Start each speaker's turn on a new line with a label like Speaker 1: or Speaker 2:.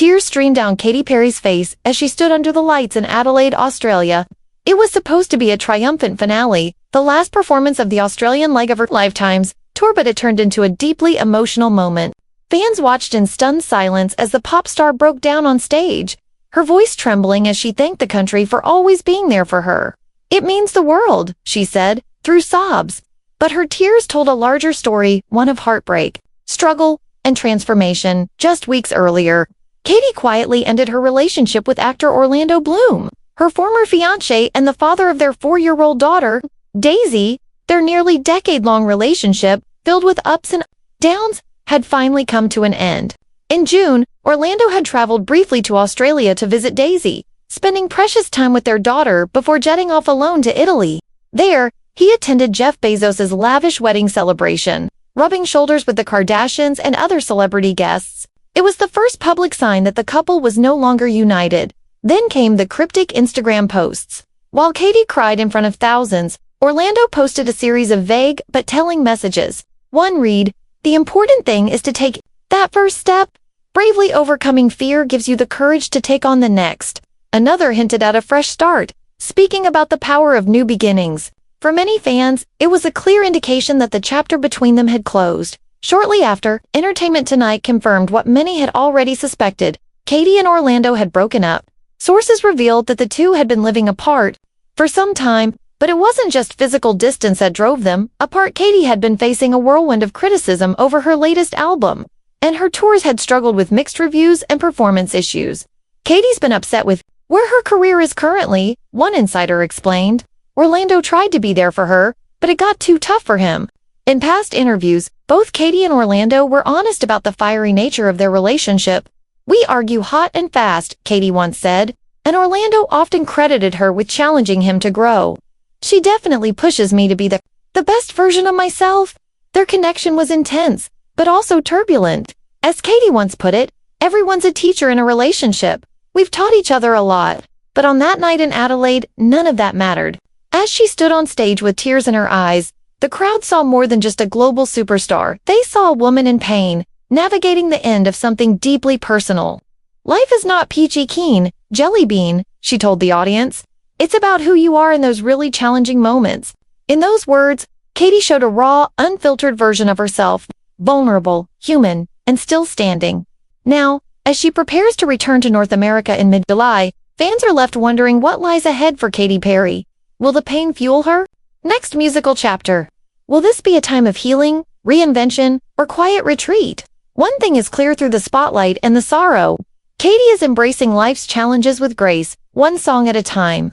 Speaker 1: Tears streamed down Katy Perry's face as she stood under the lights in Adelaide, Australia. It was supposed to be a triumphant finale, the last performance of the Australian leg of her lifetime's tour, but it turned into a deeply emotional moment. Fans watched in stunned silence as the pop star broke down on stage, her voice trembling as she thanked the country for always being there for her. "It means the world," she said, through sobs. But her tears told a larger story, one of heartbreak, struggle, and transformation. Just weeks earlier, Katy quietly ended her relationship with actor Orlando Bloom, her former fiancé and the father of their 4-year-old daughter, Daisy. Their nearly decade-long relationship, filled with ups and downs, had finally come to an end. In June, Orlando had traveled briefly to Australia to visit Daisy, spending precious time with their daughter before jetting off alone to Italy. There, he attended Jeff Bezos's lavish wedding celebration, rubbing shoulders with the Kardashians and other celebrity guests. It was the first public sign that the couple was no longer united. Then came the cryptic Instagram posts. While Katy cried in front of thousands, Orlando posted a series of vague but telling messages. One read, "The important thing is to take that first step. Bravely overcoming fear gives you the courage to take on the next." Another hinted at a fresh start, speaking about the power of new beginnings. For many fans, it was a clear indication that the chapter between them had closed. Shortly after, Entertainment Tonight confirmed what many had already suspected. Katy and Orlando had broken up. Sources revealed that the two had been living apart for some time, but it wasn't just physical distance that drove them apart. Katy had been facing a whirlwind of criticism over her latest album, and her tours had struggled with mixed reviews and performance issues. Katy's been upset with where her career is currently, one insider explained. Orlando tried to be there for her, but it got too tough for him. In past interviews, both Katy and Orlando were honest about the fiery nature of their relationship. "We argue hot and fast," Katy once said, and Orlando often credited her with challenging him to grow. "She definitely pushes me to be the best version of myself." Their connection was intense, but also turbulent. As Katy once put it, "Everyone's a teacher in a relationship. We've taught each other a lot." But on that night in Adelaide, none of that mattered. As she stood on stage with tears in her eyes, the crowd saw more than just a global superstar. They saw a woman in pain, navigating the end of something deeply personal. "Life is not peachy keen, jelly bean," she told the audience. "It's about who you are in those really challenging moments." In those words, Katy showed a raw, unfiltered version of herself, vulnerable, human, and still standing. Now, as she prepares to return to North America in mid-July, fans are left wondering what lies ahead for Katy Perry. Will the pain fuel her next musical chapter? Will this be a time of healing, reinvention, or quiet retreat? One thing is clear through the spotlight and the sorrow. Katy is embracing life's challenges with grace, one song at a time.